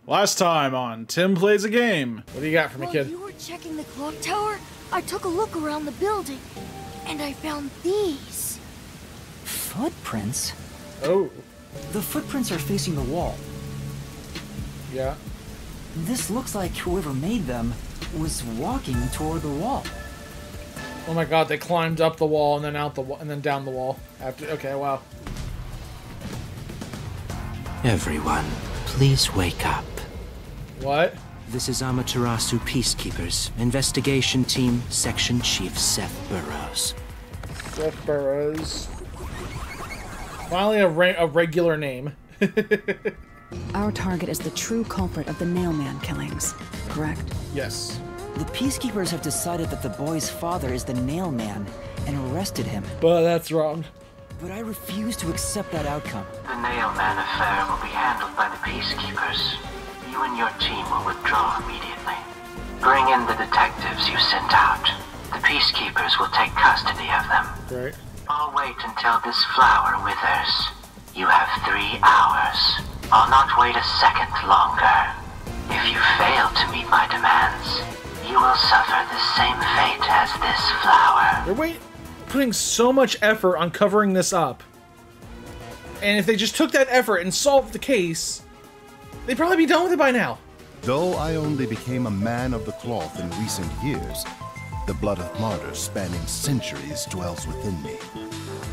Last time on Tim Plays a Game. What do you got for me, kid? While you were checking the clock tower, I took a look around the building, and I found these. Footprints? Oh. The footprints are facing the wall. Yeah. This looks like whoever made them was walking toward the wall. Oh my god, they climbed up the wall and then out the and then down the wall. After okay, wow. Everyone, please wake up. What? This is Amaterasu Peacekeepers, Investigation Team, Section Chief Seth Burrows. Seth Burrows. Finally a regular name. Our target is the true culprit of the Nailman killings, correct? Yes. The Peacekeepers have decided that the boy's father is the Nailman and arrested him. But that's wrong. But I refuse to accept that outcome. The Nailman affair will be handled by the Peacekeepers. You and your team will withdraw immediately. Bring in the detectives you sent out. The Peacekeepers will take custody of them. Right. I'll wait until this flower withers. You have 3 hours. I'll not wait a second longer. If you fail to meet my demands, you will suffer the same fate as this flower. They're putting so much effort on covering this up. And if they just took that effort and solved the case, they'd probably be done with it by now. Though I only became a man of the cloth in recent years, the blood of martyrs spanning centuries dwells within me.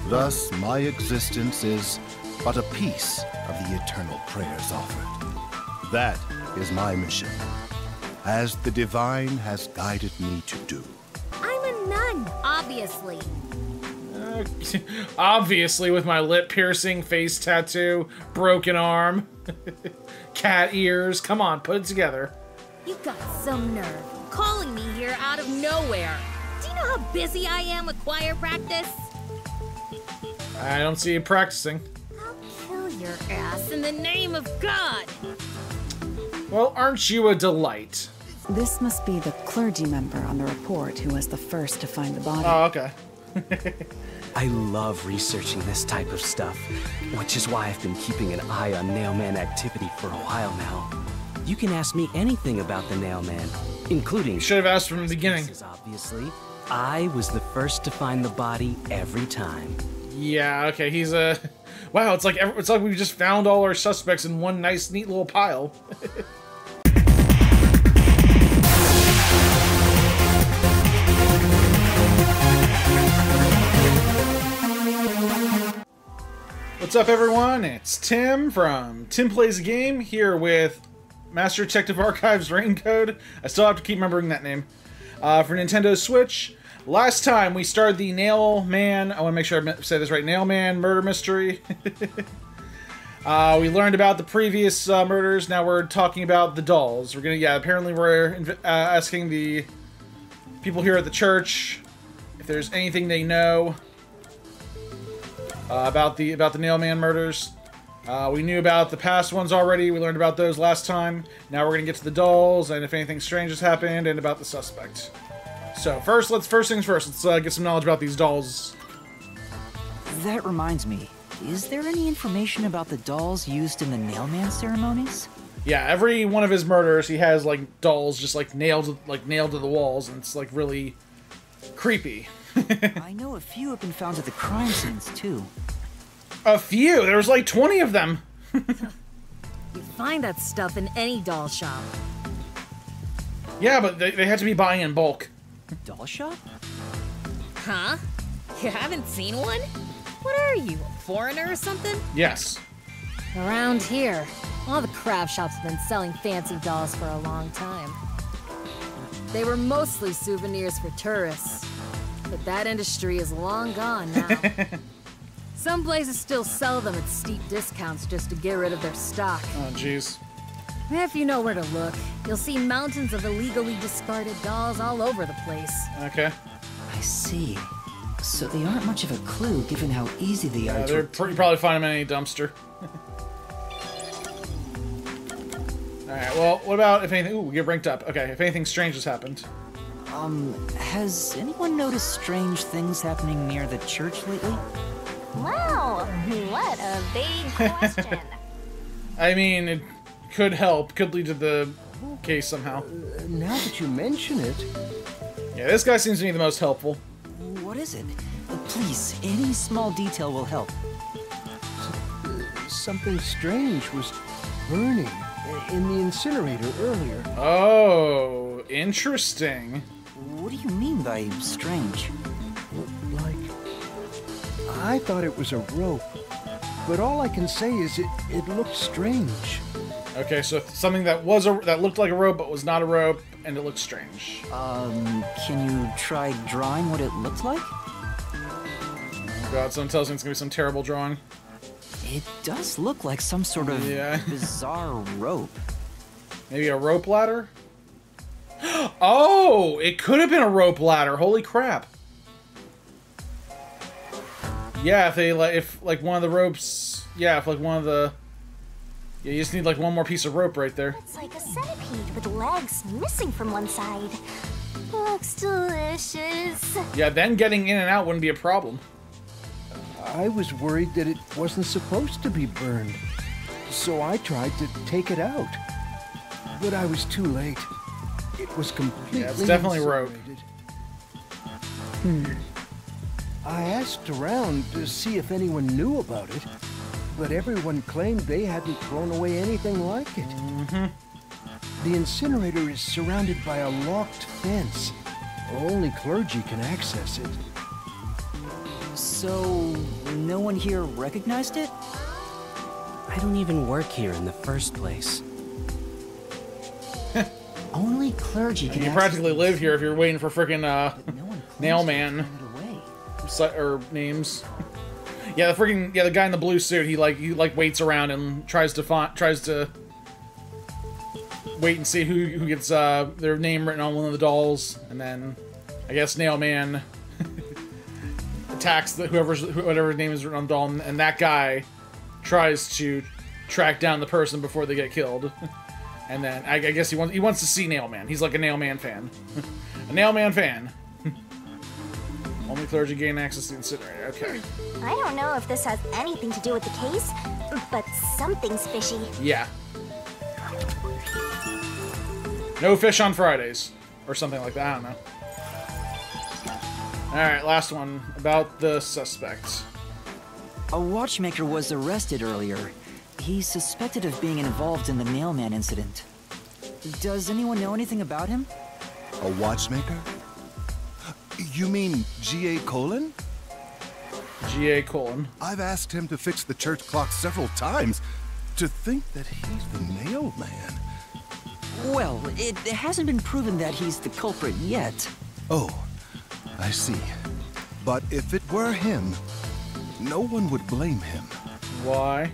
Thus, my existence is but a piece of the eternal prayers offered. That is my mission, as the divine has guided me to do. I'm a nun, obviously. Obviously, with my lip piercing, face tattoo, broken arm, cat ears. Come on, put it together. You got some nerve, calling me here out of nowhere. Do you know how busy I am with choir practice? I don't see you practicing. I'll kill your ass in the name of God. Well, aren't you a delight? This must be the clergy member on the report who was the first to find the body. Oh, okay. I love researching this type of stuff, which is why I've been keeping an eye on Nailman activity for a while now. You can ask me anything about the Nailman, including... You should have asked from the beginning. Obviously, I was the first to find the body every time. Yeah, okay, he's a... Wow, it's like we just found all our suspects in one nice, neat little pile. What's up, everyone? It's Tim from Tim Plays a Game, here with Master Detective Archives RAINCODE. I still have to keep remembering that name. For Nintendo Switch. Last time we started the Nailman, I want to make sure I say this right, Nailman murder mystery. We learned about the previous murders, now we're talking about the dolls. We're gonna, apparently we're asking the people here at the church if there's anything they know about the Nailman murders. We knew about the past ones already, we learned about those last time. Now we're gonna get to the dolls, and if anything strange has happened, and about the suspect. So, first things first, let's get some knowledge about these dolls. That reminds me, is there any information about the dolls used in the Nailman ceremonies? Yeah, every one of his murders, he has, like, dolls just, like, nailed to the walls, and it's, like, really creepy. I know a few have been found at the crime scenes, too. A few? There was, like, 20 of them. You find that stuff in any doll shop. Yeah, but they had to be buying in bulk. Doll shop? Huh? You haven't seen one? What are you, a foreigner or something? Yes. Around here, all the craft shops have been selling fancy dolls for a long time. They were mostly souvenirs for tourists, but that industry is long gone now. Some places still sell them at steep discounts just to get rid of their stock. Oh, jeez. If you know where to look, you'll see mountains of illegally discarded dolls all over the place. Okay. I see. So they aren't much of a clue, given how easy they are to... You probably find them in any dumpster. Alright, well, what about if anything... Ooh, we get ranked up. Okay, if anything strange has happened. Has anyone noticed strange things happening near the church lately? Wow, what a big question. I mean, could help, could lead to the case somehow. Now that you mention it... Yeah, this guy seems to be the most helpful. What is it? Please, any small detail will help. Something strange was burning in the incinerator earlier. Oh, interesting. What do you mean by strange? Like... I thought it was a rope, but all I can say is it looked strange. Okay, so something that was that looked like a rope but was not a rope, and it looked strange. Can you try drawing what it looked like? Oh God, someone tells me it's gonna be some terrible drawing. It does look like some sort of bizarre rope. Maybe a rope ladder? Oh, it could have been a rope ladder. Holy crap. Yeah, if one of the ropes, yeah, if like one of the, yeah, you just need like one more piece of rope right there. It's like a centipede with legs missing from one side. Looks delicious. Yeah, then getting in and out wouldn't be a problem. I was worried that it wasn't supposed to be burned, so I tried to take it out. But I was too late. It was completely it's definitely rope. I asked around to see if anyone knew about it, but everyone claimed they hadn't thrown away anything like it. The incinerator is surrounded by a locked fence. Only clergy can access it. So, no one here recognized it? I don't even work here in the first place. Only clergy can You practically live here if you're waiting for frickin' Nail Man or names. Yeah, the guy in the blue suit. He waits around and tries to wait and see who gets their name written on one of the dolls, and then I guess Nail Man attacks whatever name is written on the doll, and that guy tries to track down the person before they get killed. And then I guess he wants to see Nail Man. He's like a Nail Man fan. A Nail Man fan. Only clergy gain access to the incinerator. Okay. I don't know if this has anything to do with the case, but something's fishy. Yeah. No fish on Fridays. Or something like that. I don't know. Alright, last one. About the suspect. A watchmaker was arrested earlier. He's suspected of being involved in the mailman incident. Does anyone know anything about him? A watchmaker? You mean G.A. Colon? G.A. Colon. I've asked him to fix the church clock several times. To think that he's the nail man. Well, it hasn't been proven that he's the culprit yet. Oh, I see. But if it were him, no one would blame him. Why?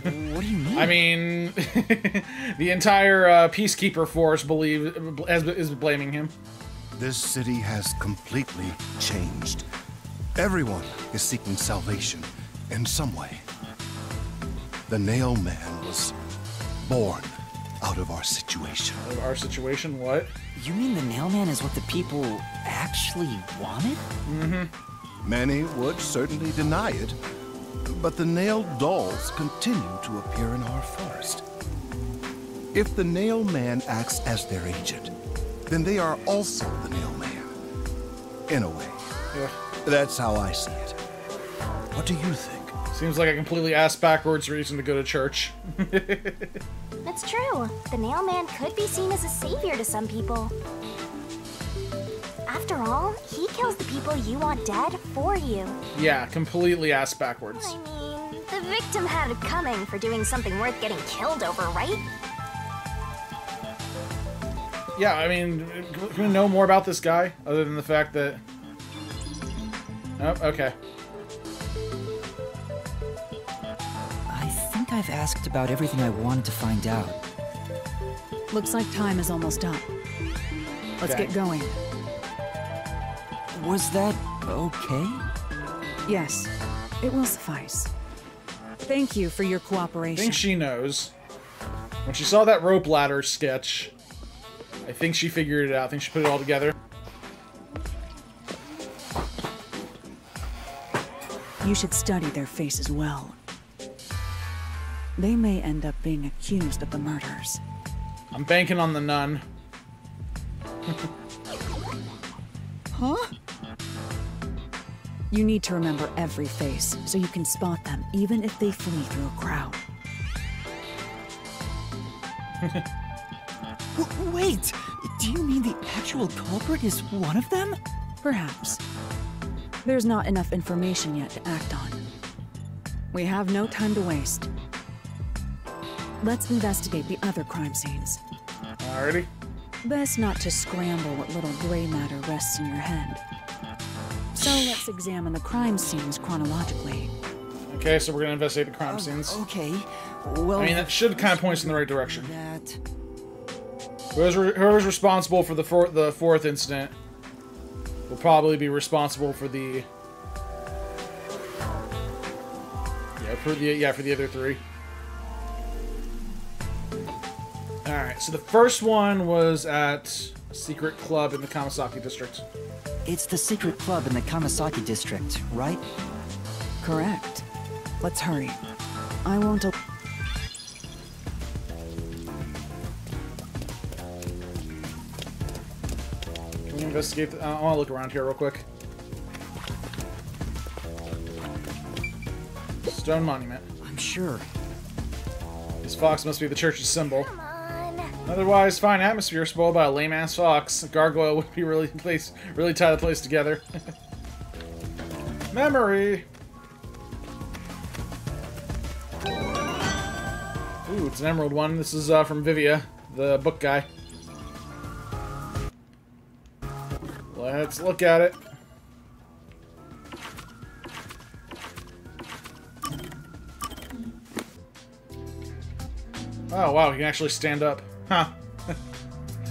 What do you mean? I mean, the entire Peacekeeper force is blaming him. This city has completely changed. Everyone is seeking salvation in some way. The Nail Man was born out of our situation. Out of our situation? What? You mean the Nailman is what the people actually wanted? Mm-hmm. Many would certainly deny it, but the nailed dolls continue to appear in our forest. If the Nail Man acts as their agent, then they are also the Nail Man. In a way. Yeah. That's how I see it. What do you think? Seems like a completely ass-backwards reason to go to church. It's true. The Nail Man could be seen as a savior to some people. After all, he kills the people you want dead for you. Yeah, completely ass-backwards. I mean, the victim had it coming for doing something worth getting killed over, right? Yeah, I mean, can we know more about this guy, other than the fact that... Oh, okay. I think I've asked about everything I wanted to find out. Looks like time is almost up. Let's Okay. get going. Was that okay? Yes, it will suffice. Thank you for your I cooperation. think she knows. When she saw that rope ladder sketch, I think she figured it out. I think she put it all together. You should study their faces well. They may end up being accused of the murders. I'm banking on the nun. Huh? You need to remember every face, so you can spot them, even if they flee through a crowd. Wait! Do you mean the actual culprit is one of them? Perhaps. There's not enough information yet to act on. We have no time to waste. Let's investigate the other crime scenes. Alrighty. Best not to scramble what little gray matter rests in your head. So let's examine the crime scenes chronologically. Okay, so we're gonna investigate the crime scenes. Okay. Well, I mean, that should kind of point us in the right direction. That... Whoever's responsible for the fourth incident will probably be responsible for the for the other three. All right, so the first one was at a secret club in the Kamasaki district. It's the secret club in the Kamasaki district, right? Correct. Let's hurry. I won't. Can we investigate? I want to look around here real quick. Stone monument. I'm sure. This fox must be the church's symbol. Come on. Otherwise, fine atmosphere spoiled by a lame-ass fox. A gargoyle would be really tie the place together. Memory. Ooh, it's an emerald one. This is from Vivia, the book guy. Let's look at it. Oh wow, he can actually stand up. Huh.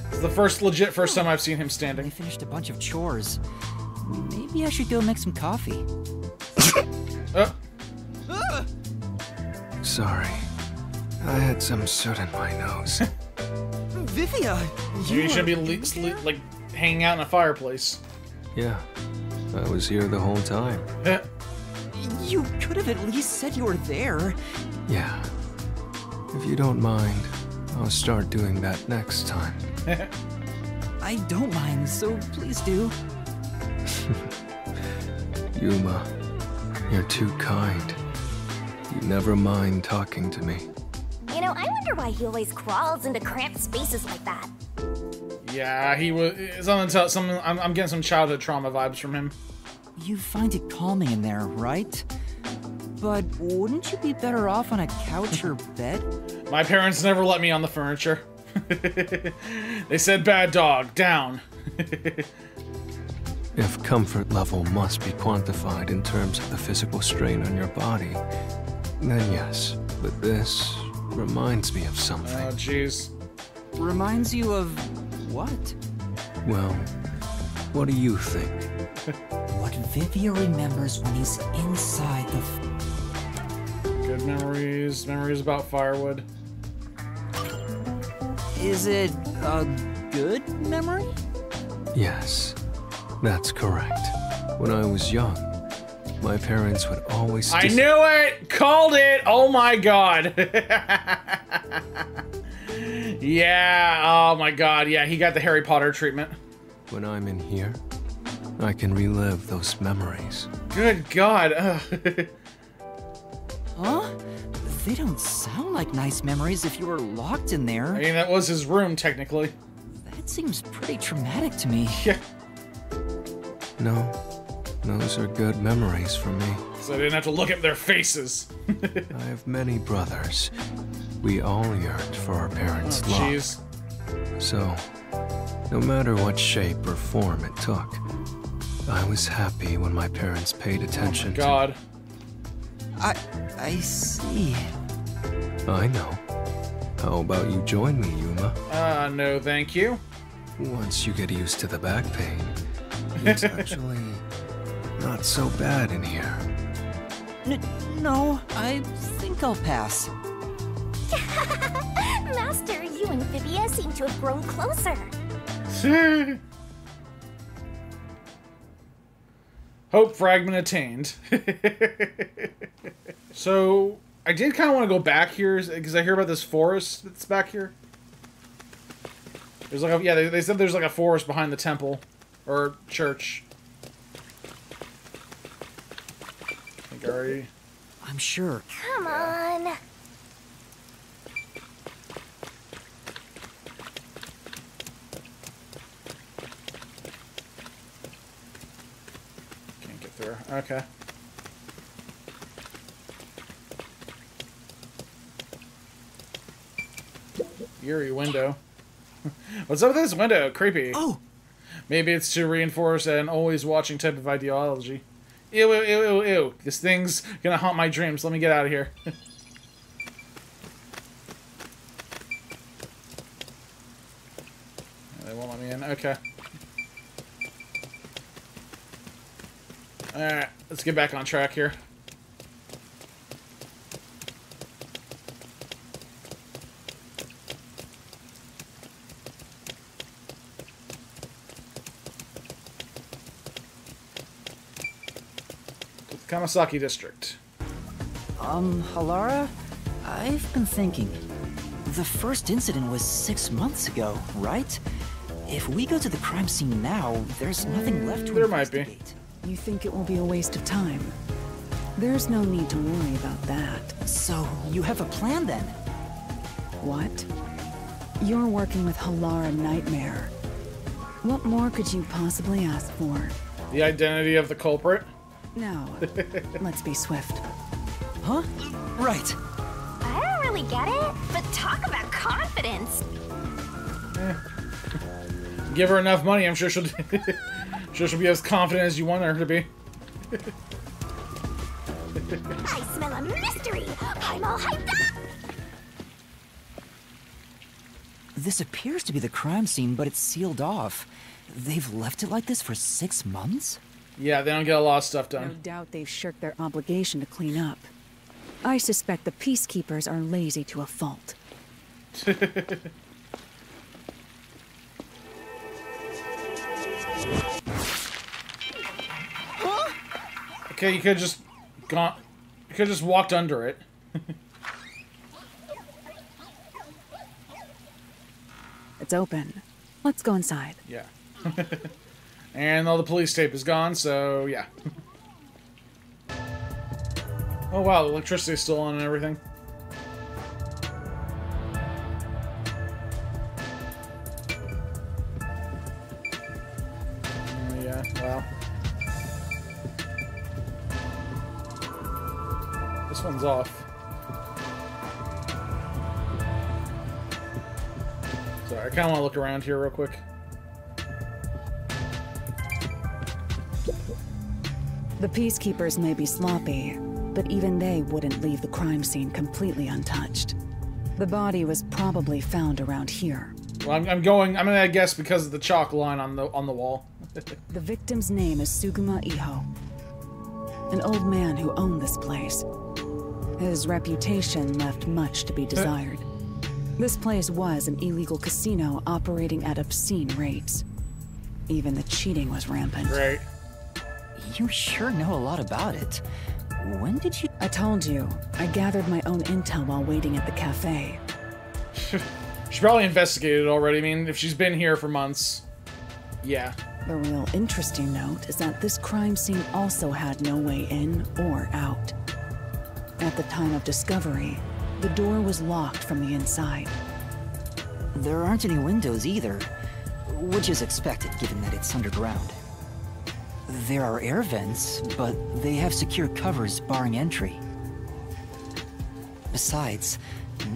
It's the first time I've seen him standing. I finished a bunch of chores. Maybe I should go make some coffee. Sorry. I had some soot in my nose. Vivia! You shouldn't be like hanging out in a fireplace. Yeah. I was here the whole time. You could have at least said you were there. Yeah. If you don't mind, I'll start doing that next time. I don't mind, so please do. Yuma, you're too kind. You never mind talking to me. You know, I wonder why he always crawls into cramped spaces like that. Yeah, he was. I'm getting some childhood trauma vibes from him. You find it calming in there, right? But wouldn't you be better off on a couch or bed? My parents never let me on the furniture. They said, "Bad dog, down." If comfort level must be quantified in terms of the physical strain on your body, then yes. But this reminds me of something. Oh, jeez. Reminds you of what? Well, what do you think? What Vivia remembers when he's inside the... Good memories. Memories about firewood. Is it a good memory? Yes, that's correct. When I was young, my parents would always... I knew it! Called it! Oh my god! Yeah, oh my god, yeah, he got the Harry Potter treatment. When I'm in here, I can relive those memories. Good god. Huh? They don't sound like nice memories if you were locked in there. I mean, that was his room, technically. That seems pretty traumatic to me. Yeah. No, those are good memories for me. So I didn't have to look at their faces. I have many brothers. We all yearned for our parents' love. Jeez. So, no matter what shape or form it took, I was happy when my parents paid attention to... God. I see. I know. How about you join me, Yuma? No thank you. Once you get used to the back pain, it's actually not so bad in here. No, I think I'll pass. Master, you and Vivia seem to have grown closer. Hope fragment attained. So, I did kind of want to go back here because I hear about this forest that's back here. There's like a, yeah, they said there's like a forest behind the temple or church. I think I already. I'm sure. Come on. Can't get through. Okay. Eerie window. What's up with this window? Creepy. Oh! Maybe it's to reinforce an always watching type of ideology. Ew, ew, ew, ew, ew. This thing's gonna haunt my dreams. Let me get out of here. They won't let me in. Okay. Alright, let's get back on track here. Kamasaki District. Halara? I've been thinking. The first incident was 6 months ago, right? If we go to the crime scene now, there's nothing left to There might be. You think it will be a waste of time? There's no need to worry about that. So, you have a plan then? What? You're working with Halara Nightmare. What more could you possibly ask for? The identity of the culprit? Now, let's be swift. Huh? Right. I don't really get it, but talk about confidence. Give her enough money, I'm sure she'll sure she'll be as confident as you want her to be. I smell a mystery. I'm all hyped up. This appears to be the crime scene, but it's sealed off. They've left it like this for 6 months? Yeah, they don't get a lot of stuff No done. doubt they've shirked their obligation to clean up. I suspect the peacekeepers are lazy to a fault. Okay, you could just gone. You could just walked under it. It's open. Let's go inside. Yeah. And all the police tape is gone, so yeah. Oh wow, the electricity's still on and everything. Yeah, wow. This one's off. Sorry, I kind of want to look around here real quick. The peacekeepers may be sloppy, but even they wouldn't leave the crime scene completely untouched. The body was probably found around here. Well, I'm gonna guess because of the chalk line on the wall. The victim's name is Suguma Iho, an old man who owned this place. His reputation left much to be desired. This place was an illegal casino operating at obscene rates. Even the cheating was rampant. Right. You sure know a lot about it. When did you... I told you, I gathered my own intel while waiting at the cafe. She probably investigated already. I mean, if she's been here for months. Yeah. The real interesting note is that this crime scene also had no way in or out. At the time of discovery, the door was locked from the inside. There aren't any windows either, which is expected given that it's underground. There are air vents, but they have secure covers barring entry. Besides,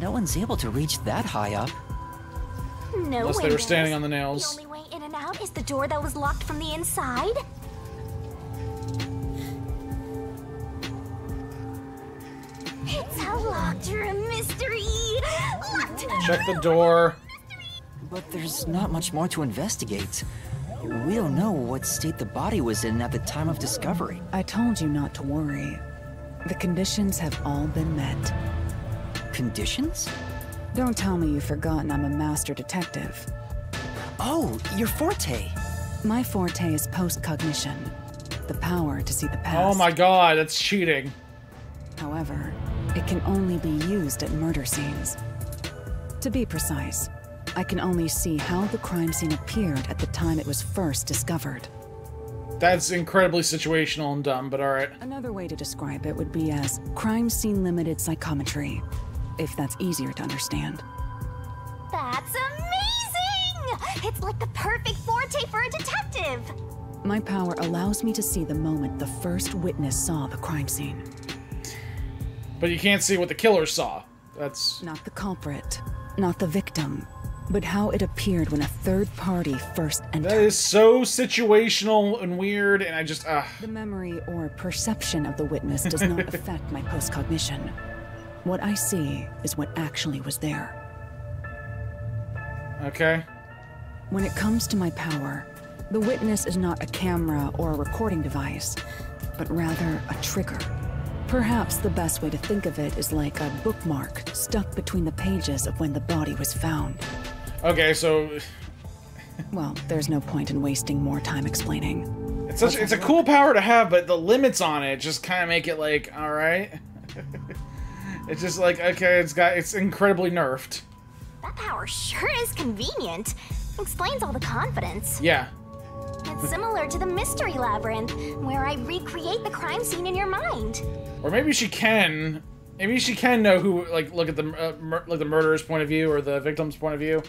no one's able to reach that high up. No Unless they were standing on the nails. The only way in and out is the door that was locked from the inside? It's a locked room mystery! Locked! Check the door. But there's not much more to investigate. We don't know what state the body was in at the time of discovery. I told you not to worry. The conditions have all been met. Conditions? Don't tell me you've forgotten I'm a master detective. Oh, your forte! My forte is post-cognition. The power to see the past. Oh my god, that's cheating. However, It can only be used at murder scenes. To be precise, I can only see how the crime scene appeared at the time it was first discovered. That's incredibly situational and dumb, but alright. Another way to describe it would be as crime scene limited psychometry, if that's easier to understand. That's amazing! It's like the perfect forte for a detective! My power allows me to see the moment the first witness saw the crime scene. But you can't see what the killer saw. That's... Not the culprit, not the victim, but how it appeared when a third party first entered. That is so situational and weird, and I just, The memory or perception of the witness does not affect my postcognition. What I see is what actually was there. Okay. When it comes to my power, the witness is not a camera or a recording device, but rather a trigger. Perhaps the best way to think of it is like a bookmark stuck between the pages of when the body was found. Okay, so... Well, there's no point in wasting more time explaining. It's a cool power to have, but the limits on it just kind of make it like, alright. It's just like, okay, it's incredibly nerfed. That power sure is convenient. Explains all the confidence. Yeah. It's similar to the Mystery Labyrinth, where I recreate the crime scene in your mind. Or maybe she can. Maybe she can know who, like, look at the like the murderer's point of view or the victim's point of view,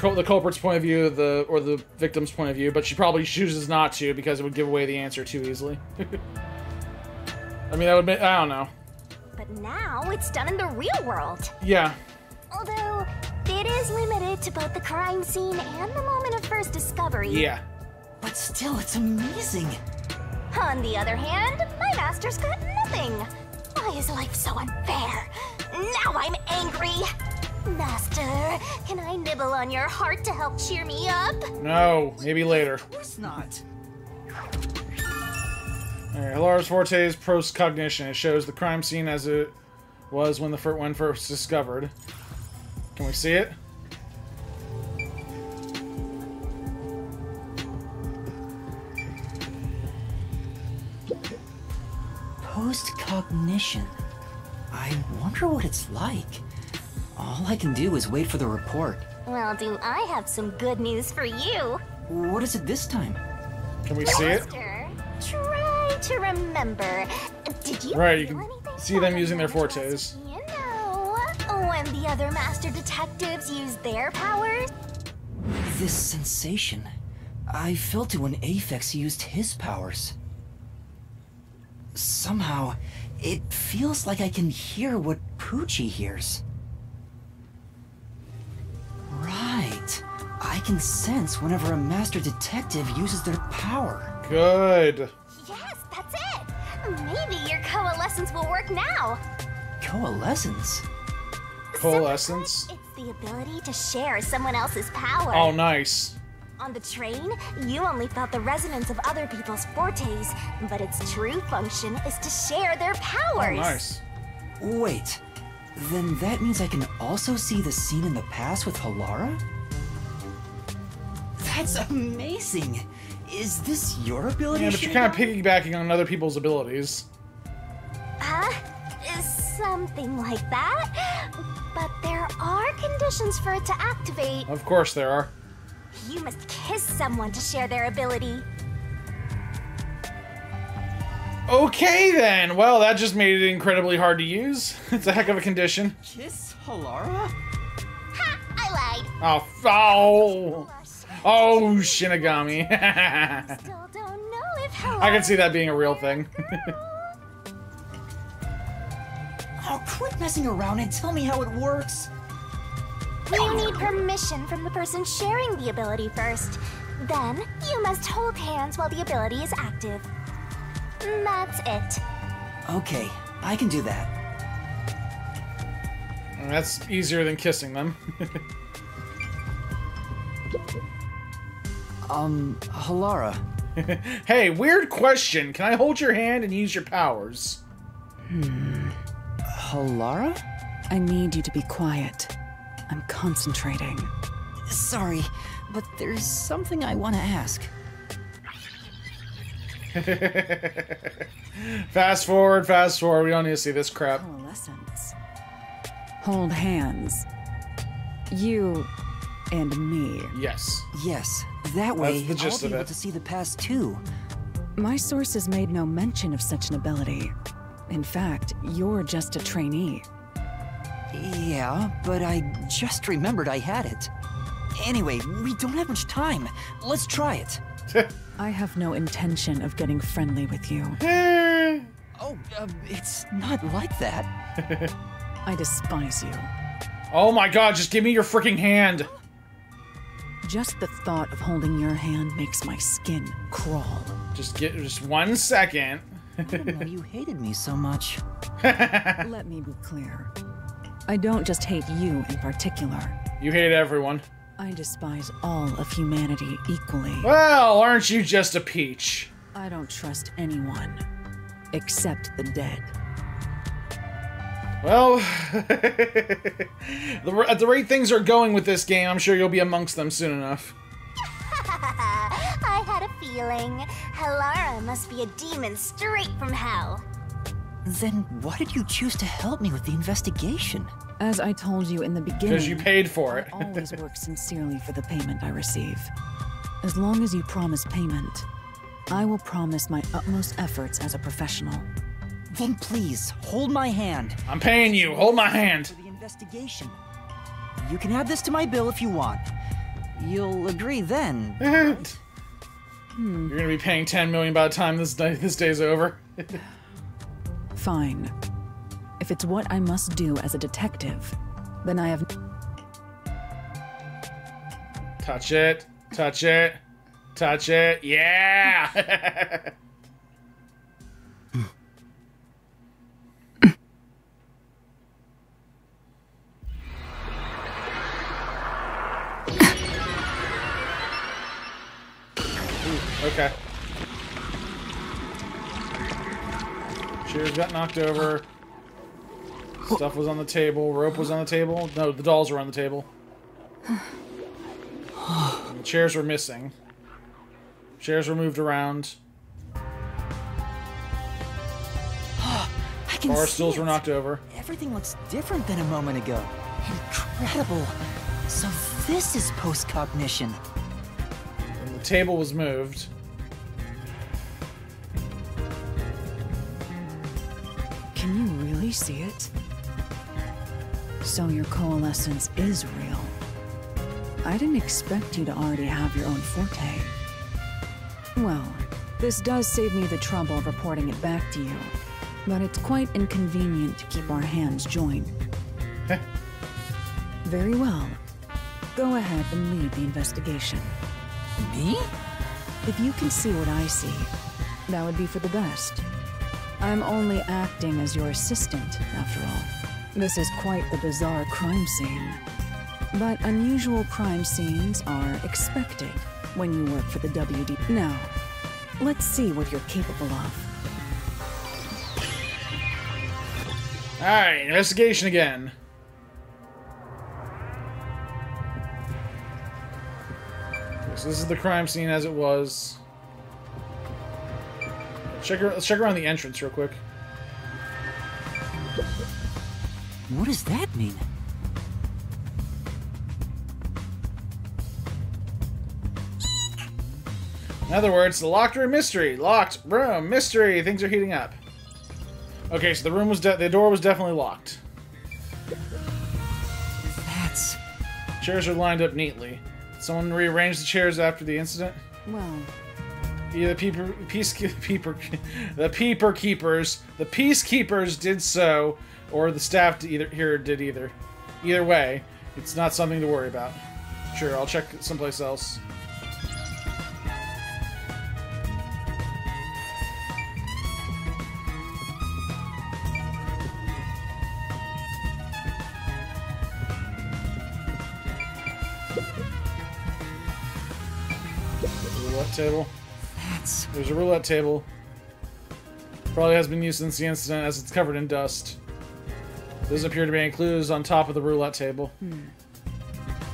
the culprit's point of view, or the victim's point of view. But she probably chooses not to because it would give away the answer too easily. I mean, that would be, I don't know. But now it's done in the real world. Yeah. Although it is limited to both the crime scene and the moment of first discovery. Yeah. But still, it's amazing. On the other hand, my master's got nothing. Why is life so unfair? Now I'm angry. Master, can I nibble on your heart to help cheer me up? No, maybe later. Of course not. Alright, Hilara's forte is postcognition. It shows the crime scene as it was when first discovered. Can we see it? Postcognition. I wonder what it's like. All I can do is wait for the report. Well, do I have some good news for you? What is it this time? Can we see it? Master, try to remember. Did you Right, you feel can anything see them from using their the fortes. You know, when the other master detectives use their powers? This sensation. I felt it when Aphex used his powers. Somehow, it feels like I can hear what Poochie hears. Right. I can sense whenever a master detective uses their power. Good. Yes, that's it. Maybe your coalescence will work now. Coalescence? Coalescence? Simply put, it's the ability to share someone else's power. Oh, nice. On the train, you only felt the resonance of other people's fortes, but its true function is to share their powers. Oh, nice. Wait. Then that means I can also see the scene in the past with Hilara? That's amazing! Is this your ability? Yeah, but you're kind of piggybacking on other people's abilities. Something like that. But there are conditions for it to activate. Of course there are. You must kiss someone to share their ability. Okay then. Well, that just made it incredibly hard to use. It's a heck of a condition. Kiss Hilara? Ha! I lied. Oh, Shinigami. Still don't know if I can see that being a real thing. Oh, quit messing around and tell me how it works. You need permission from the person sharing the ability first. Then, you must hold hands while the ability is active. That's it. Okay, I can do that. That's easier than kissing them. Hilara. Hey, weird question. Can I hold your hand and use your powers? Hilara? I need you to be quiet. I'm concentrating. Sorry, but there's something I want to ask. Fast forward, fast forward. We don't need to see this crap. Coalescence. Hold hands. You and me. Yes. Yes, that way That's the gist I'll be of able it. to see the past too. My sources made no mention of such an ability. In fact, you're just a trainee. Yeah, but I just remembered I had it. Anyway, we don't have much time. Let's try it. I have no intention of getting friendly with you. Oh, it's not like that. I despise you. Oh my god, just give me your freaking hand. Just the thought of holding your hand makes my skin crawl. Just 1 second. I didn't know you hated me so much. Let me be clear. I don't just hate you in particular. You hate everyone. I despise all of humanity equally. Well, aren't you just a peach? I don't trust anyone, except the dead. Well, at the rate things are going with this game, I'm sure you'll be amongst them soon enough. I had a feeling. Halara must be a demon straight from hell. Then why did you choose to help me with the investigation? As I told you in the beginning, Because you paid for it. I always work sincerely for the payment I receive. As long as you promise payment, I will promise my utmost efforts as a professional. Then please, hold my hand. I'm paying you. Hold my hand. For the investigation. You can add this to my bill if you want. You'll agree then. You're gonna be paying 10 million by the time this day's over. Fine. If it's what I must do as a detective, then I have... Touch it. Touch it. Touch it. Yeah! Okay. Chairs got knocked over. Stuff was on the table. Rope was on the table. No, the dolls were on the table. And the chairs were missing. Chairs were moved around. I can Bar see stools it. were knocked over. Everything looks different than a moment ago. Incredible. So this is post-cognition. And the table was moved. Can you really see it? So your coalescence is real. I didn't expect you to already have your own forte. Well, this does save me the trouble of reporting it back to you, but it's quite inconvenient to keep our hands joined. Very well. Go ahead and lead the investigation. Me? If you can see what I see, that would be for the best. I'm only acting as your assistant, after all. This is quite the bizarre crime scene. But unusual crime scenes are expected when you work for the WD. Now, let's see what you're capable of. Alright, investigation again. So this is the crime scene as it was. Let's check around the entrance real quick. What does that mean? In other words, the locked room mystery. Locked room mystery. Things are heating up. Okay, so the room was the door was definitely locked. That's... Chairs are lined up neatly. Someone rearranged the chairs after the incident. Well, Either the peacekeepers did so, or the staff did either. Either way, it's not something to worry about. Sure, I'll check someplace else. Roulette table. There's a roulette table. Probably has been used since the incident, as it's covered in dust. Doesn't appear to be any clues on top of the roulette table.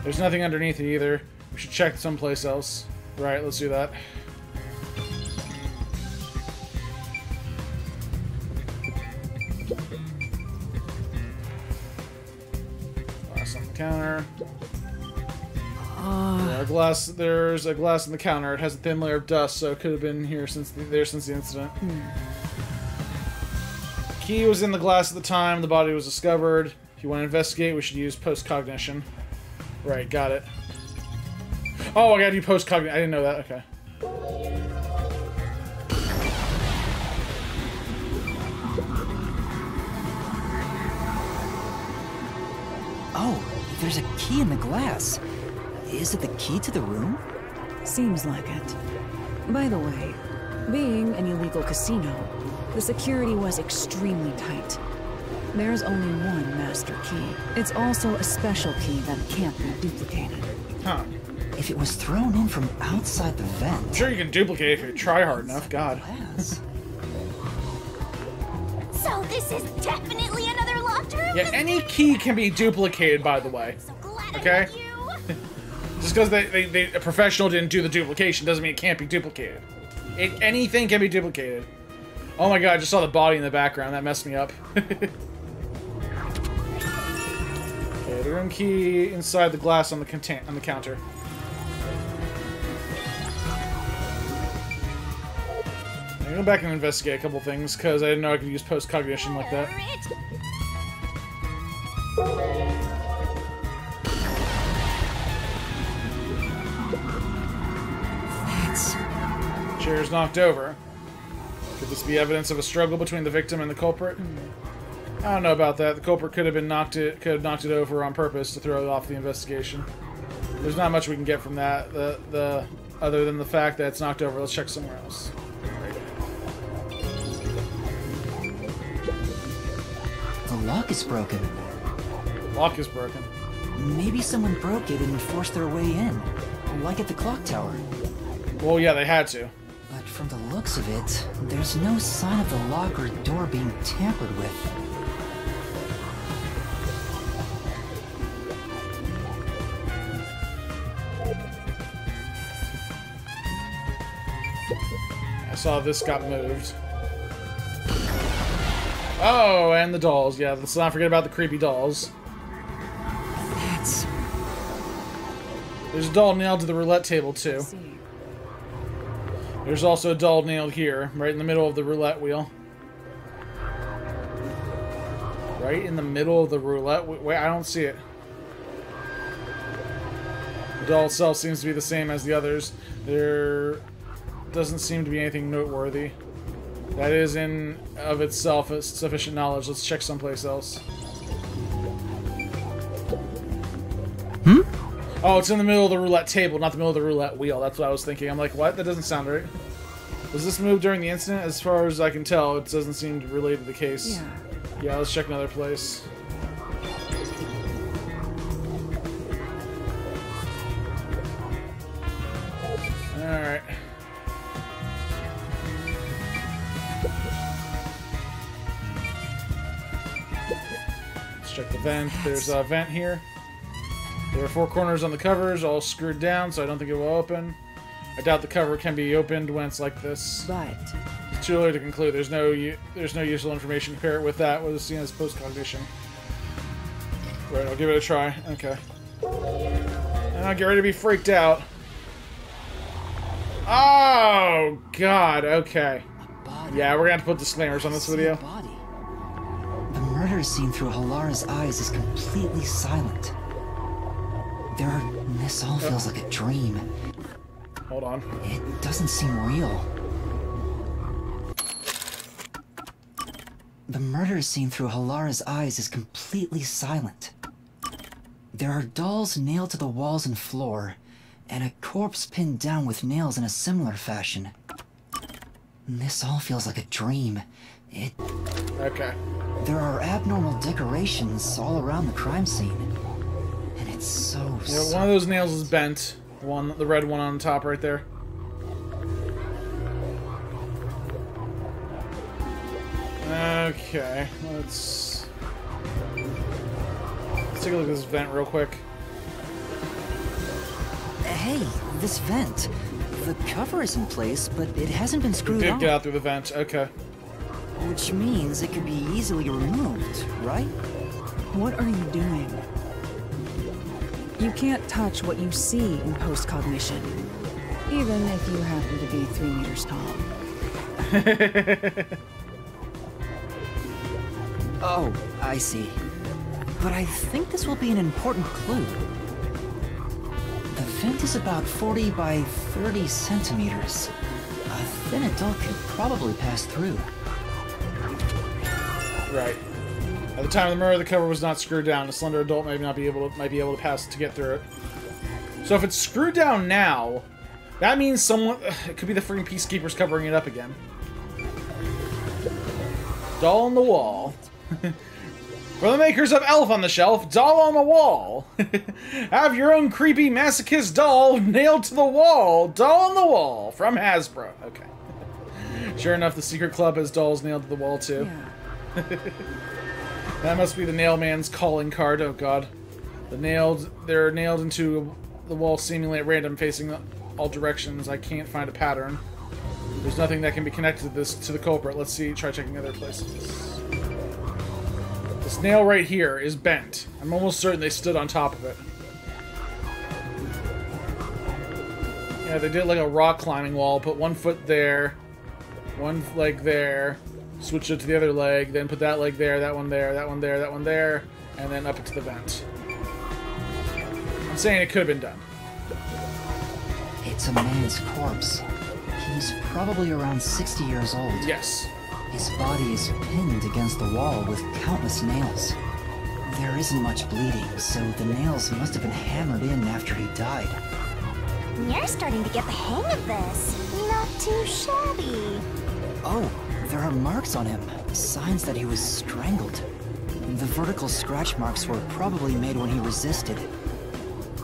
There's nothing underneath it either. We should check someplace else. Right, let's do that. Counter. Yeah, there's a glass in the counter. It has a thin layer of dust, so it could have been here since the incident. The key was in the glass at the time the body was discovered. If you want to investigate, we should use post-cognition. Right, got it. Oh, I gotta do post-cognition. I didn't know that. Okay. Oh, there's a key in the glass. Is it the key to the room? Seems like it. By the way, being an illegal casino, the security was extremely tight. There's only one master key. It's also a special key that can't be duplicated. Huh. If it was thrown in from outside the vent... I'm sure you can duplicate if you try hard enough, God. So this is definitely another locked room? Yeah, any key can be duplicated, by the way. Okay? Just because a professional didn't do the duplication doesn't mean it can't be duplicated. Anything can be duplicated. Oh my god, I just saw the body in the background. That messed me up. Okay, the room key inside the glass on the counter. I'm gonna go back and investigate a couple things, because I didn't know I could use post-cognition like that. Chair's knocked over. Could this be evidence of a struggle between the victim and the culprit? I don't know about that. The culprit could have knocked it over on purpose to throw it off the investigation. There's not much we can get from that. Other than the fact that it's knocked over. Let's check somewhere else. The lock is broken. Lock is broken. Maybe someone broke it and forced their way in, like at the clock tower. Well, yeah, they had to. But from the looks of it, there's no sign of the lock or door being tampered with. I saw this got moved. Oh, and the dolls. Yeah, let's not forget about the creepy dolls. There's a doll nailed to the roulette table, too. There's also a doll nailed here, right in the middle of the roulette wheel. Right in the middle of the roulette wheel? Wait, I don't see it. The doll itself seems to be the same as the others. There doesn't seem to be anything noteworthy. That is in of itself sufficient knowledge. Let's check someplace else. Oh, it's in the middle of the roulette table, not the middle of the roulette wheel. That's what I was thinking. I'm like, what? That doesn't sound right. Was this moved during the incident? As far as I can tell, it doesn't seem to relate to the case. Yeah, let's check another place. Alright. Let's check the vent. There's a vent here. There are 4 corners on the covers, all screwed down, so I don't think it will open. I doubt the cover can be opened when it's like this. But it's too early to conclude. There's no useful information. Compare it with that. What is seen as post-cognition. Right, I'll give it a try. Okay. And I'll get ready to be freaked out. Oh God. Okay. Yeah, we're gonna have to put disclaimers on this video. The murder scene through Halara's eyes is completely silent. This all feels like a dream. Hold on. It doesn't seem real. The murder scene through Halara's eyes is completely silent. There are dolls nailed to the walls and floor, and a corpse pinned down with nails in a similar fashion. This all feels like a dream. Okay. There are abnormal decorations all around the crime scene. And it's so... Yeah, one of those nails is bent. The red one on top right there. Okay, let's take a look at this vent real quick. Hey, this vent. The cover is in place, but it hasn't been screwed on. It did get out through the vent, okay. Which means it could be easily removed, right? What are you doing? You can't touch what you see in post-cognition, even if you happen to be 3 meters tall. Oh, I see. But I think this will be an important clue. The vent is about 40 by 30 centimeters. A thin adult could probably pass through. Right. At the time of the murder, the cover was not screwed down. A slender adult might be able to pass to get through it. So if it's screwed down now, that means someone... It could be the freaking Peacekeepers covering it up again. Doll on the wall. For the makers of Elf on the Shelf, doll on the wall. Have your own creepy masochist doll nailed to the wall. Doll on the wall from Hasbro. Okay. Sure enough, the secret club has dolls nailed to the wall too. Yeah. That must be the nail man's calling card. Oh god. They're nailed into the wall seemingly at random, facing all directions. I can't find a pattern. There's nothing that can be connected to the culprit. Let's see. Try checking other places. This nail right here is bent. I'm almost certain they stood on top of it. Yeah, they did like a rock climbing wall. Put one foot there, one leg there, switch it to the other leg, then put that leg there, that one there, that one there, that one there, and then up into the vent. I'm saying it could have been done. It's a man's corpse. He's probably around 60 years old. Yes. His body is pinned against the wall with countless nails. There isn't much bleeding, so the nails must have been hammered in after he died. You're starting to get the hang of this. Not too shabby. Oh, there are marks on him. Signs that he was strangled. The vertical scratch marks were probably made when he resisted.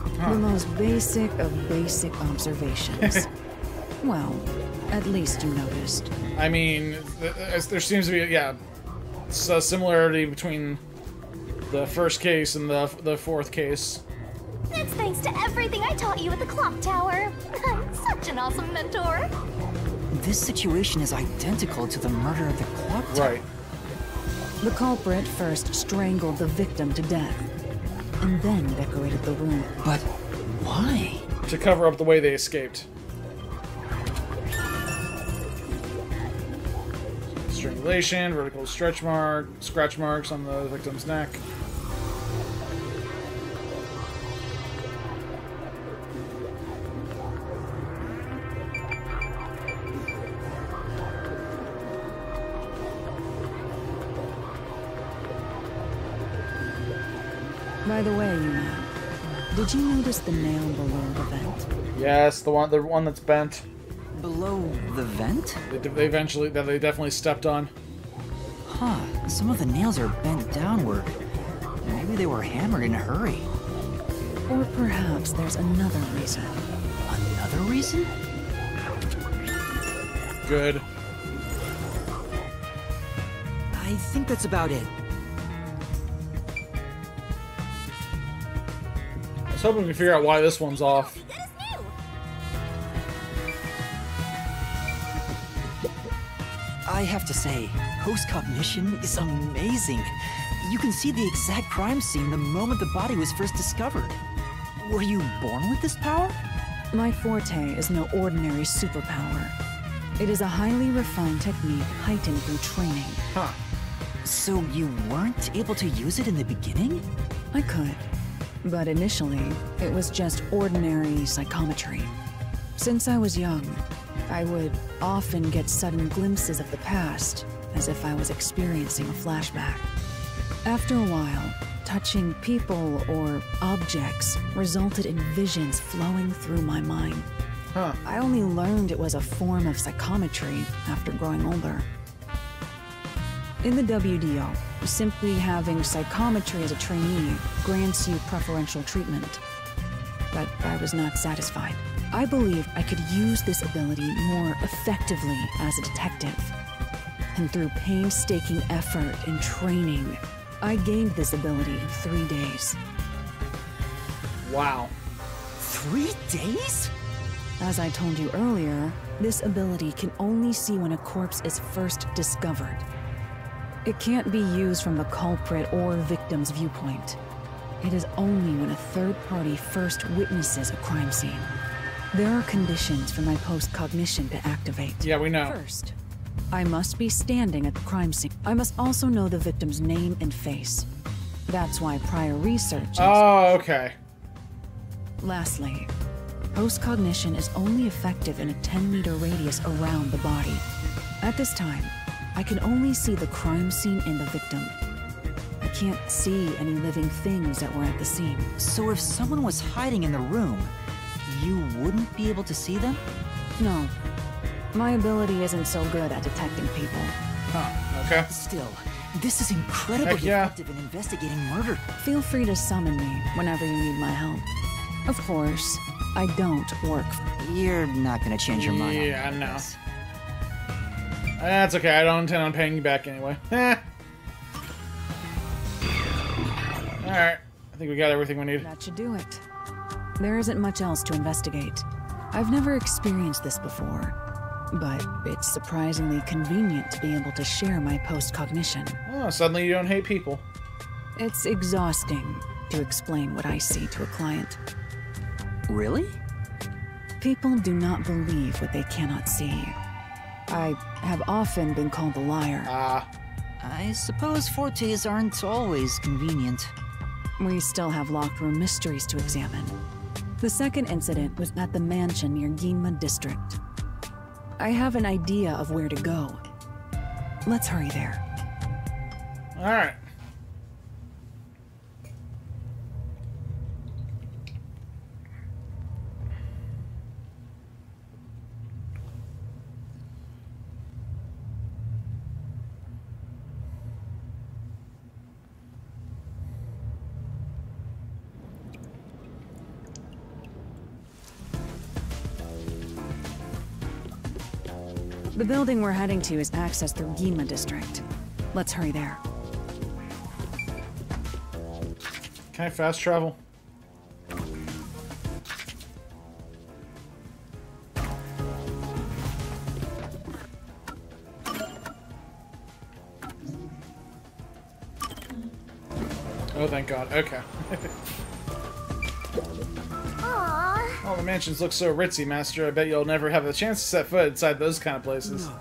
The most basic of basic observations. Well, at least you noticed. I mean, there seems to be, yeah, a similarity between the first case and the fourth case. That's thanks to everything I taught you at the clock tower. I'm such an awesome mentor. This situation is identical to the murder at the clock tower. Right. The culprit first strangled the victim to death, and then decorated the room. But why? To cover up the way they escaped. Strangulation, vertical scratch marks on the victim's neck. By the way, Yuma, did you notice the nail below the vent? Yes, the one that's bent. Below the vent? They definitely stepped on. Huh, some of the nails are bent downward. Maybe they were hammered in a hurry. Or perhaps there's another reason. Another reason? Good. I think that's about it. I was hoping we could figure out why this one's off. I have to say, post-cognition is amazing. You can see the exact crime scene the moment the body was first discovered. Were you born with this power? My forte is no ordinary superpower. It is a highly refined technique heightened through training. Huh. So you weren't able to use it in the beginning? I could. But initially, it was just ordinary psychometry. Since I was young, I would often get sudden glimpses of the past, as if I was experiencing a flashback. After a while, touching people or objects resulted in visions flowing through my mind. Huh. I only learned it was a form of psychometry after growing older. In the WDO, simply having psychometry as a trainee grants you preferential treatment. But I was not satisfied. I believed I could use this ability more effectively as a detective. And through painstaking effort and training, I gained this ability in 3 days. Wow. 3 days? As I told you earlier, this ability can only see when a corpse is first discovered. It can't be used from the culprit or victim's viewpoint. It is only when a third party first witnesses a crime scene. There are conditions for my post-cognition to activate. Yeah, we know. First, I must be standing at the crime scene. I must also know the victim's name and face. That's why prior research is... Oh, okay. Lastly, post-cognition is only effective in a 10-meter radius around the body. At this time, I can only see the crime scene and the victim. I can't see any living things that were at the scene. So if someone was hiding in the room, you wouldn't be able to see them? No. My ability isn't so good at detecting people. Huh, okay. Still, this is incredibly yeah. effective in investigating murder. Feel free to summon me whenever you need my help. Of course, I don't work. You're not gonna change your mind. Yeah, no. That's okay, I don't intend on paying you back anyway. Alright, I think we got everything we need. That should do it. There isn't much else to investigate. I've never experienced this before, but it's surprisingly convenient to be able to share my post-cognition. Oh, suddenly you don't hate people. It's exhausting to explain what I see to a client. Really? People do not believe what they cannot see. I have often been called a liar. I suppose fortes aren't always convenient. We still have locked room mysteries to examine. The second incident was at the mansion near Yuma district. I have an idea of where to go. Let's hurry there. Alright. The building we're heading to is accessed through Yuma district. Let's hurry there. Can I fast travel? Oh, thank God. Okay. Oh, the mansions look so ritzy, Master. I bet you'll never have the chance to set foot inside those kind of places. No.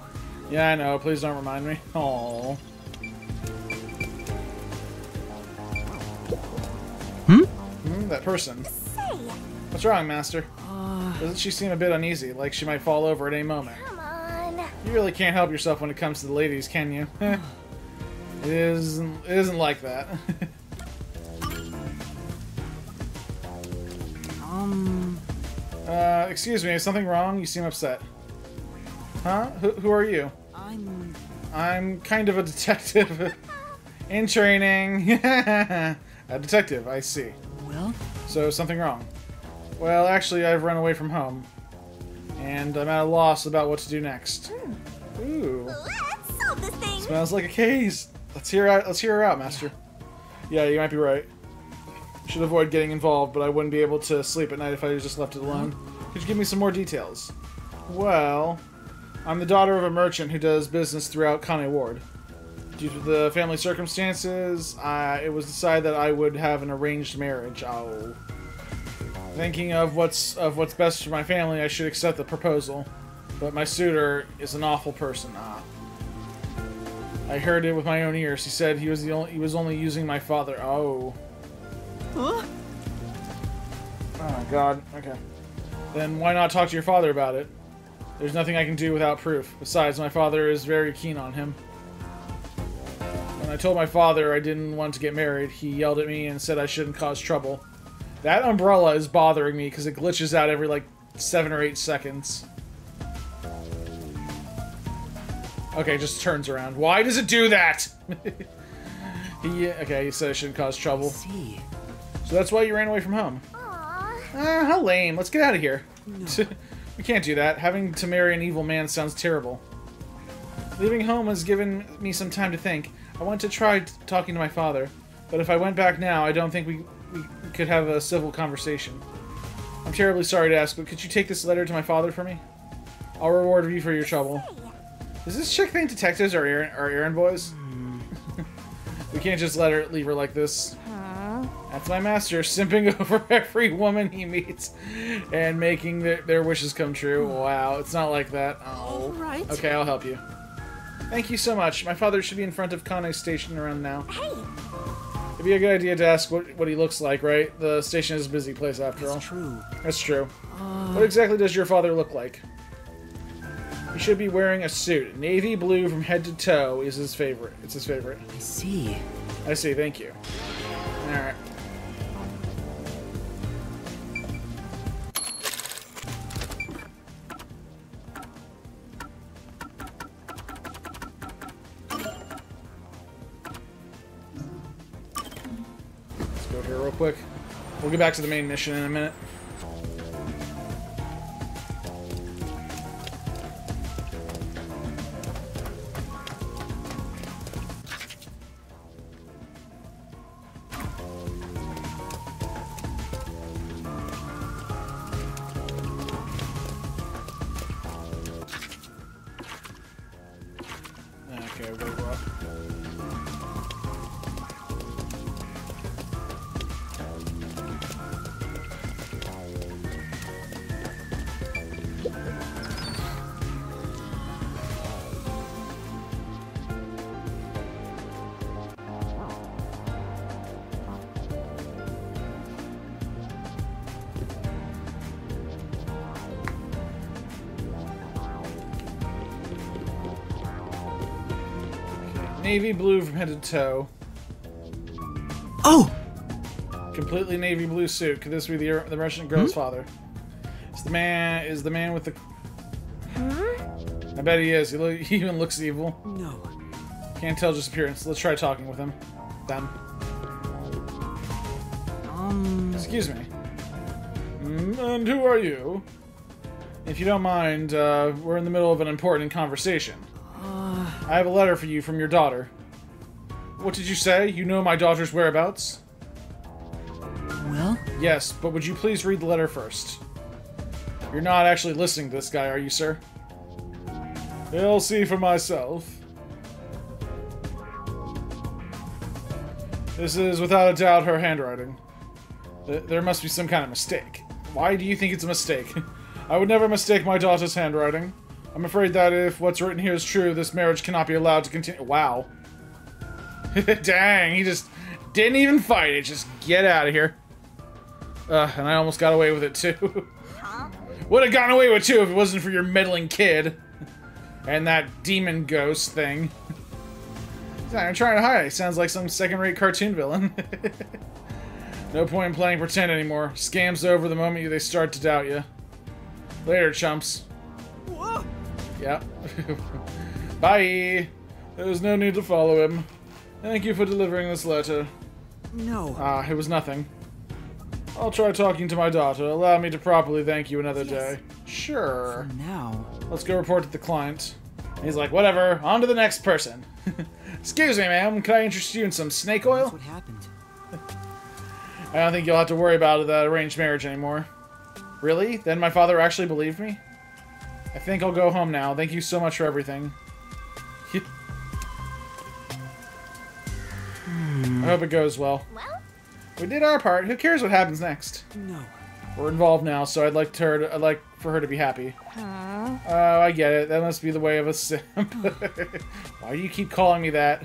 Yeah, I know. Please don't remind me. Aww. That person. What's wrong, Master? Doesn't she seem a bit uneasy, like she might fall over at any moment? Come on. You really can't help yourself when it comes to the ladies, can you? It isn't like that. Excuse me, is something wrong? You seem upset. Huh? Who are you? I'm kind of a detective. In training. A detective, I see. Well? So, something wrong? Well, actually, I've run away from home. And I'm at a loss about what to do next. Ooh. Let's solve this thing. Smells like a case. Let's hear her out, Master. Yeah, you might be right. Should avoid getting involved, but I wouldn't be able to sleep at night if I just left it alone. Could you give me some more details? Well, I'm the daughter of a merchant who does business throughout Kanai Ward. Due to the family circumstances, it was decided that I would have an arranged marriage. Oh. Thinking of what's best for my family, I should accept the proposal. But my suitor is an awful person. I heard it with my own ears. He said he was only using my father. Oh. Huh? Oh God. Okay. Then why not talk to your father about it? There's nothing I can do without proof. Besides, my father is very keen on him. When I told my father I didn't want to get married, he yelled at me and said I shouldn't cause trouble. That umbrella is bothering me because it glitches out every like 7 or 8 seconds. Okay, just turns around. Why does it do that? Okay, he said I shouldn't cause trouble. See. So that's why you ran away from home. How lame. Let's get out of here. No. We can't do that. Having to marry an evil man sounds terrible. Leaving home has given me some time to think. I want to try talking to my father, but if I went back now, I don't think we could have a civil conversation. I'm terribly sorry to ask, but could you take this letter to my father for me? I'll reward you for your trouble. Does this chick think detectives are errand boys? We can't just leave her like this. That's my master, simping over every woman he meets and making their wishes come true. Wow, it's not like that. Oh. All right. Okay, I'll help you. Thank you so much. My father should be in front of Kanai Station around now. Hey! It'd be a good idea to ask what he looks like, right? The station is a busy place after all. That's true. That's true. What exactly does your father look like? He should be wearing a suit. Navy blue from head to toe is his favorite. It's his favorite. I see. I see, thank you. Alright. Let's go here real quick. We'll get back to the main mission in a minute. Okay, we'll go up. Navy blue from head to toe. Oh! Completely navy blue suit. Could this be the Russian girl's father? Is the man with the... I bet he is. He even looks evil. No. Can't tell just appearance. Let's try talking with him. Then. Excuse me. And who are you? If you don't mind, we're in the middle of an important conversation. I have a letter for you from your daughter. What did you say? You know my daughter's whereabouts? Well? Yes, but would you please read the letter first? You're not actually listening to this guy, are you, sir? I'll see for myself. This is without a doubt her handwriting. There must be some kind of mistake. Why do you think it's a mistake? I would never mistake my daughter's handwriting. I'm afraid that if what's written here is true, this marriage cannot be allowed to continue. Wow. Dang, he just didn't even fight it. Just get out of here. And I almost got away with it, too. Would have gotten away with it, too, if it wasn't for your meddling kid. And that demon ghost thing. I'm trying to hide. He sounds like some second-rate cartoon villain. No point in playing pretend anymore. Scam's over the moment they start to doubt you. Later, chumps. Whoa. Yep. Bye! There's no need to follow him. Thank you for delivering this letter. No. It was nothing. I'll try talking to my daughter. Allow me to properly thank you another day. Sure. For now. Let's go report to the client. He's like, whatever, on to the next person. Excuse me, ma'am, can I interest you in some snake oil? That's what happened. I don't think you'll have to worry about that arranged marriage anymore. Really? Then my father actually believed me? I think I'll go home now. Thank you so much for everything. I hope it goes well. Well? We did our part. Who cares what happens next? No. We're involved now, so I'd like for her to be happy. Oh, I get it. That must be the way of a simp. Why do you keep calling me that?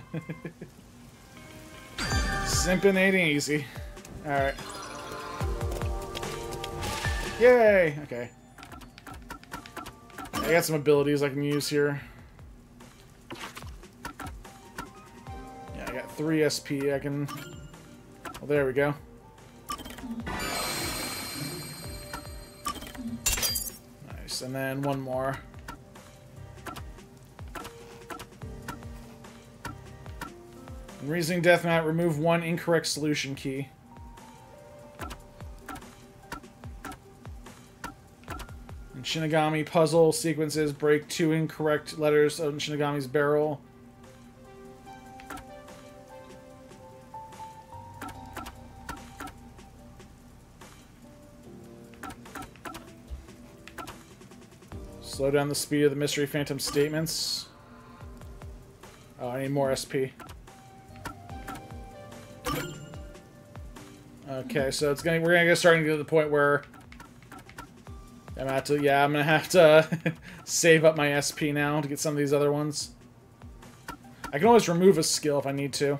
Simping ain't easy. Alright. Yay! Okay. I got some abilities I can use here. Yeah, I got 3 SP. I can... Well, there we go. Nice, and then one more. In Reasoning Deathmat, remove 1 incorrect solution key. In Shinigami puzzle sequences, break 2 incorrect letters on Shinigami's barrel. Slow down the speed of the Mystery Phantom statements. Oh, I need more SP. Okay, so we're gonna get starting to get to the point where I'm gonna have to save up my SP now to get some of these other ones. I can always remove a skill if I need to.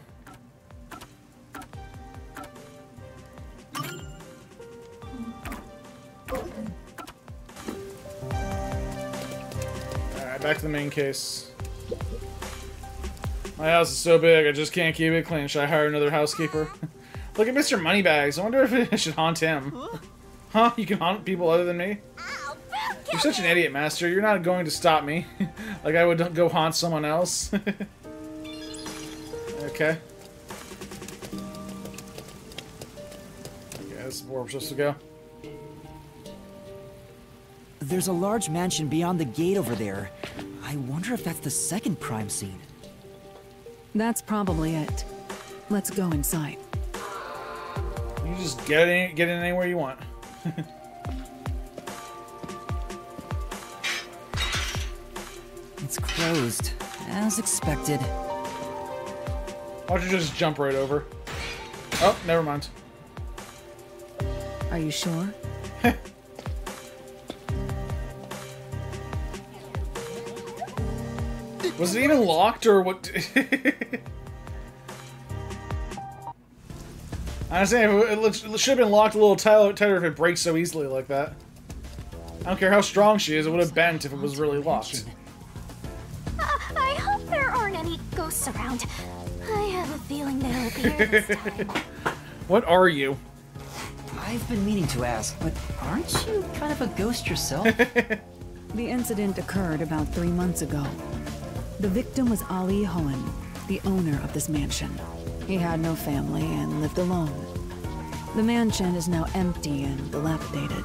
Alright, back to the main case. My house is so big, I just can't keep it clean. Should I hire another housekeeper? Look at Mr. Moneybags. I wonder if I should haunt him. Huh? You can haunt people other than me? You're such an idiot, Master. You're not going to stop me. Like I would go haunt someone else. Okay. Okay, this is where we're supposed to go. There's a large mansion beyond the gate over there. I wonder if that's the second crime scene. That's probably it. Let's go inside. You just get in anywhere you want. It's closed, as expected. Why don't you just jump right over? Oh, never mind. Are you sure? Was it even locked or what? Honestly, it should have been locked a little tighter if it breaks so easily like that. I don't care how strong she is, it would have bent if it was really locked. I hope there aren't any ghosts around. I have a feeling they'll appear this time. What are you? I've been meaning to ask, but aren't you kind of a ghost yourself? The incident occurred about 3 months ago. The victim was Ali Hohen, the owner of this mansion. He had no family and lived alone. The mansion is now empty and dilapidated.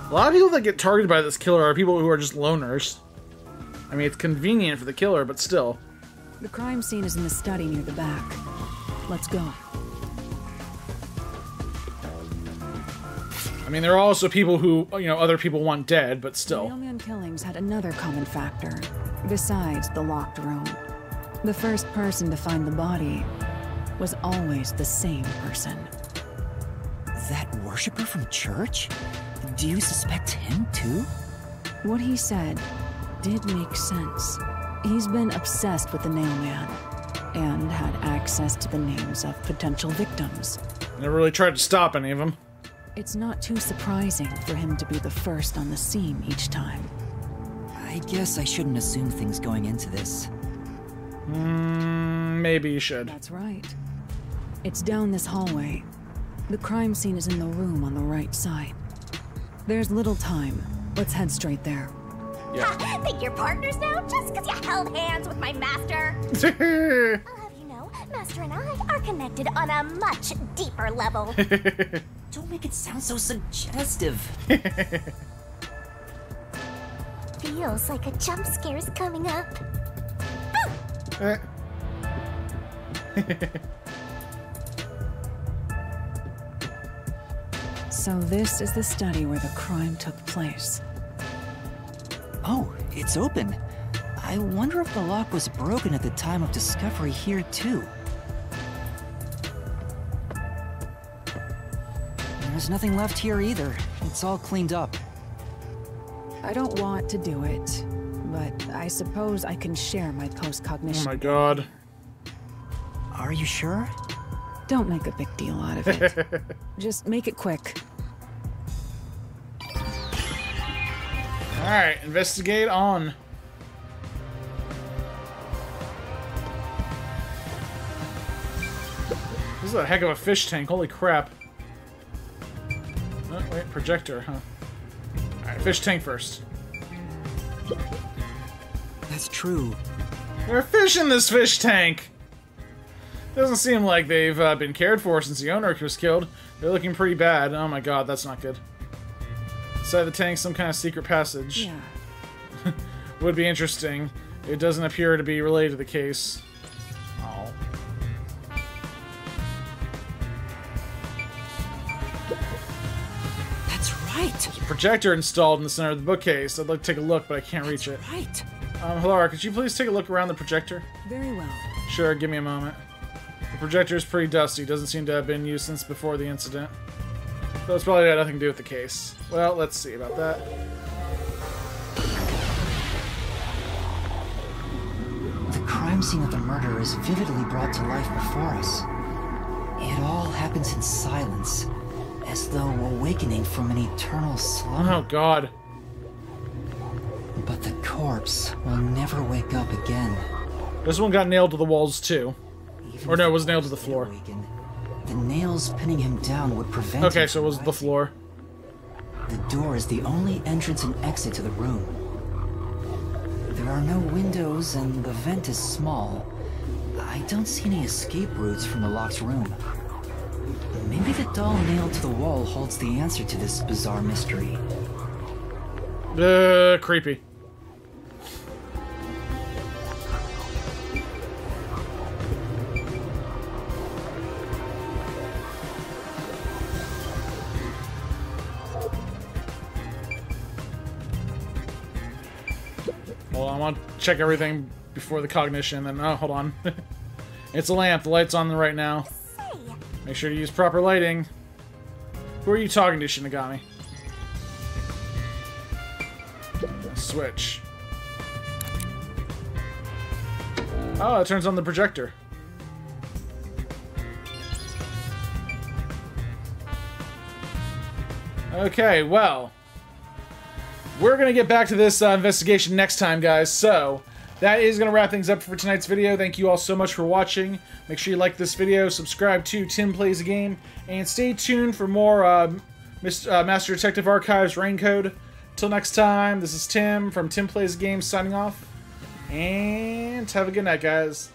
A lot of people that get targeted by this killer are people who are just loners. I mean, it's convenient for the killer, but still. The crime scene is in the study near the back. Let's go. I mean, there are also people who, you know, other people want dead, but still. Mailman killings had another common factor, besides the locked room. The first person to find the body was always the same person. That worshiper from church? Do you suspect him too? What he said did make sense. He's been obsessed with the Nailman and had access to the names of potential victims. Never really tried to stop any of them. It's not too surprising for him to be the first on the scene each time. I guess I shouldn't assume things going into this. Maybe you should. That's right. It's down this hallway. The crime scene is in the room on the right side. There's little time. Let's head straight there. Yeah. Think you're partners now just because you held hands with my master? I'll have you know, Master and I are connected on a much deeper level. Don't make it sound so suggestive. Feels like a jump scare's coming up. So this is the study where the crime took place. Oh, it's open. I wonder if the lock was broken at the time of discovery here too. There's nothing left here either. It's all cleaned up. I don't want to do it, but I suppose I can share my post-cognition. Oh my god. Are you sure? Don't make a big deal out of it. Just make it quick. Alright, investigate on. This is a heck of a fish tank, holy crap. Oh, wait, projector, huh? Alright, fish tank first. That's true. There are fish in this fish tank! Doesn't seem like they've been cared for since the owner was killed. They're looking pretty bad. Oh my god, that's not good. Inside the tank, some kind of secret passage. Yeah. Would be interesting. It doesn't appear to be related to the case. Oh. That's right. There's a projector installed in the center of the bookcase. I'd like to take a look, but I can't reach it. Right. Hello, could you please take a look around the projector? Very well. Sure, give me a moment. The projector is pretty dusty. Doesn't seem to have been used since before the incident. So it's probably got nothing to do with the case. Well, let's see about that. The crime scene of the murder is vividly brought to life before us. It all happens in silence, as though awakening from an eternal slumber. Oh, God. But the corpse will never wake up again. This one got nailed to the walls, too. Or no, it was nailed to the floor. The nails pinning him down would prevent Okay, so it was the floor. The door is the only entrance and exit to the room. There are no windows and the vent is small. I don't see any escape routes from the locked room. Maybe the doll nailed to the wall holds the answer to this bizarre mystery. Creepy. Hold on, I want to check everything before the cognition, and oh, hold on. It's a lamp, the light's on right now. Make sure to use proper lighting. Who are you talking to, Shinigami? Switch. Oh, it turns on the projector. Okay, well, we're going to get back to this investigation next time, guys. So, that is going to wrap things up for tonight's video. Thank you all so much for watching. Make sure you like this video, subscribe to Tim Plays a Game, and stay tuned for more Master Detective Archives RAINCODE. Till next time, this is Tim from Tim Plays a Game signing off. And have a good night, guys.